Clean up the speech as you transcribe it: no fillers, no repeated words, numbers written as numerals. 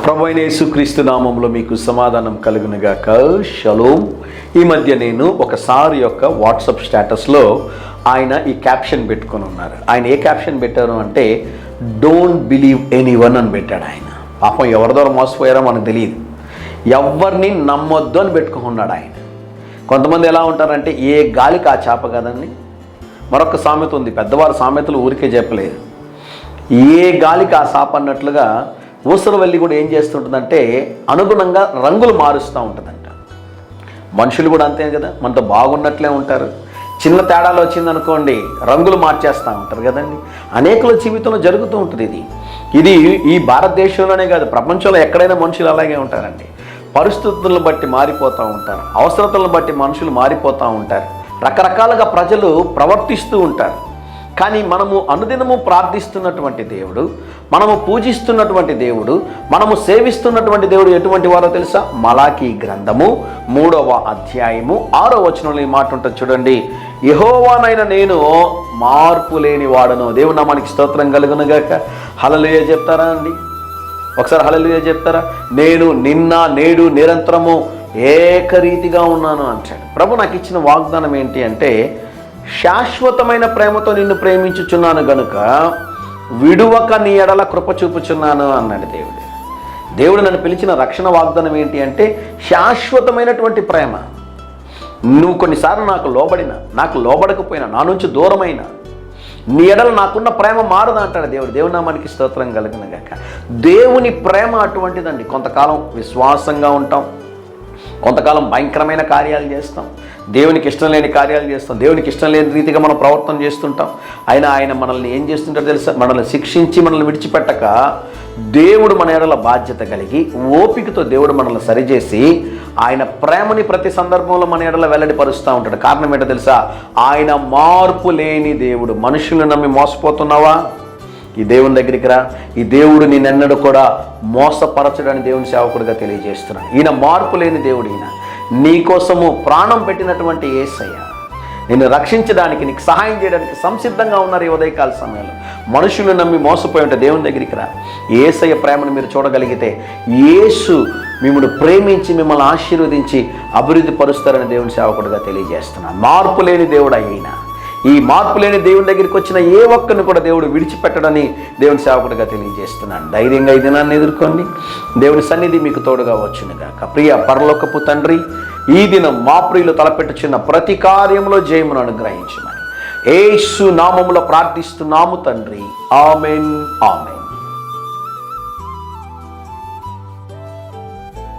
ప్రభువైన యేసుక్రీస్తు నామములో మీకు సమాధానం కలుగునుగాక. షలోమ్. ఈ మధ్య నేను ఒకసారి యొక్క వాట్సాప్ స్టేటస్లో ఆయన ఈ క్యాప్షన్ పెట్టుకొని ఉన్నారు. ఆయన ఏ క్యాప్షన్ పెట్టారు అంటే డోంట్ బిలీవ్ ఎనీవన్ అని పెట్టాడు. ఆయన పాపం ఎవరి ద్వారా మోసపోయారో మనకు తెలియదు. ఎవరిని నమ్మొద్దు అని పెట్టుకున్నాడు ఆయన. కొంతమంది ఎలా ఉంటారంటే ఏ గాలికి ఆ చేప కదండి. మరొక సామెత ఉంది, పెద్దవారి సామెతలు ఊరికే చెప్పలేదు. ఏ గాలికి ఆ సాప అన్నట్లుగా ఊసరవెల్లి కూడా ఏం చేస్తుంటుందంటే అనుగుణంగా రంగులు మారుస్తూ ఉంటుందంట. మనుషులు కూడా అంతే కదా, మనతో బాగున్నట్లే ఉంటారు. చిన్న తేడాలు వచ్చిందనుకోండి రంగులు మార్చేస్తూ ఉంటారు కదండి. అనేకుల జీవితంలో జరుగుతూ ఉంటుంది. ఇది ఈ భారతదేశంలోనే కాదు, ప్రపంచంలో ఎక్కడైనా మనుషులు అలాగే ఉంటారండి. పరిస్థితులను బట్టి మారిపోతూ ఉంటారు, అవసరతలను బట్టి మనుషులు మారిపోతూ ఉంటారు, రకరకాలుగా ప్రజలు ప్రవర్తిస్తూ ఉంటారు. కానీ మనము అనుదినము ప్రార్థిస్తున్నటువంటి దేవుడు, మనము పూజిస్తున్నటువంటి దేవుడు, మనము సేవిస్తున్నటువంటి దేవుడు ఎటువంటి వారో తెలుసా? మలాకీ గ్రంథము 3వ అధ్యాయము 6వ వచనంలో ఈ మాట ఉంటుంది చూడండి. యెహోవానైన నేను మార్పు లేని వాడను. దేవుని నామానికి స్తోత్రం కలుగునుగాక. హల్లెలూయా చెప్తారా అండి? ఒకసారి హల్లెలూయా చెప్తారా? నేను నిన్న నేడు నిరంతరము ఏకరీతిగా ఉన్నాను అంటాడు. ప్రభు నాకు ఇచ్చిన వాగ్దానం ఏంటి అంటే శాశ్వతమైన ప్రేమతో నిన్ను ప్రేమించుచున్నాను గనుక విడువక నీ ఎడల కృప చూపుచున్నాను అన్నాడు దేవుడు. దేవుడు నన్ను పిలిచిన రక్షణ వాగ్దానం ఏంటి అంటే శాశ్వతమైనటువంటి ప్రేమ. నువ్వు కొన్నిసార్లు నాకు లోబడినా, నాకు లోబడకపోయినా, నా నుంచి దూరమైన నీ ఎడల నాకున్న ప్రేమ మారదు అంటాడు దేవుడు. దేవుని నామానికి స్తోత్రం కలుగునుగాక. దేవుని ప్రేమ అటువంటిదండి. కొంతకాలం విశ్వాసంగా ఉంటాం, కొంతకాలం భయంకరమైన కార్యాలు చేస్తాం, దేవునికి ఇష్టం లేని కార్యాలు చేస్తాం, దేవునికి ఇష్టం లేని రీతిగా మనం ప్రవర్తన చేస్తుంటాం. అయినా ఆయన మనల్ని ఏం చేస్తుంటారో తెలుసా? మనల్ని శిక్షించి మనల్ని విడిచిపెట్టక దేవుడు మన ఎడల బాధ్యత కలిగి ఓపికతో దేవుడు మనల్ని సరిచేసి ఆయన ప్రేమని ప్రతి సందర్భంలో మన ఎడల వెల్లడిపరుస్తూ ఉంటాడు. కారణం ఏంటో తెలుసా? ఆయన మార్పు లేని దేవుడు. మనుషులను నమ్మి మోసపోతున్నావా? ఈ దేవుని దగ్గరికి రా. ఈ దేవుడు నిన్నెన్నడూ కూడా మోసపరచడని దేవుని సేవకుడిగా తెలియజేస్తున్నాడు. ఈయన మార్పు లేని దేవుడు. ఈయన నీకోసము ప్రాణం పెట్టినటువంటి యేసయ్య నిన్ను రక్షించడానికి, నీకు సహాయం చేయడానికి సంసిద్ధంగా ఉన్నారు. ఈ ఉదయకాల సమయంలో మనుషులు నమ్మి మోసపోయి ఉంటే దేవుని దగ్గరికి రా. యేసయ్య ప్రేమను మీరు చూడగలిగితే యేసు మిమ్మల్ని ప్రేమించి మిమ్మల్ని ఆశీర్వదించి అభివృద్ధి పరుస్తారని దేవుని సేవకుడిగా తెలియజేస్తున్నాను. మార్పు లేని దేవుడు అయినా ఈ మార్పు లేని దేవుని దగ్గరికి వచ్చిన ఏ ఒక్కరిని కూడా దేవుడు విడిచిపెట్టడని దేవుని సేవకుడిగా తెలియజేస్తున్నాను. ధైర్యంగా ఈ దినాన్ని ఎదుర్కోండి. దేవుని సన్నిధి మీకు తోడుగా వచ్చునుగాక. ప్రియ పరలోకపు తండ్రి, ఈ దినం మా ప్రియులు తలపెట్టుచున్న ప్రతి కార్యంలో జయమును అనుగ్రహించమని యేసు నామములో ప్రార్థిస్తున్నాము తండ్రి. Amen, amen.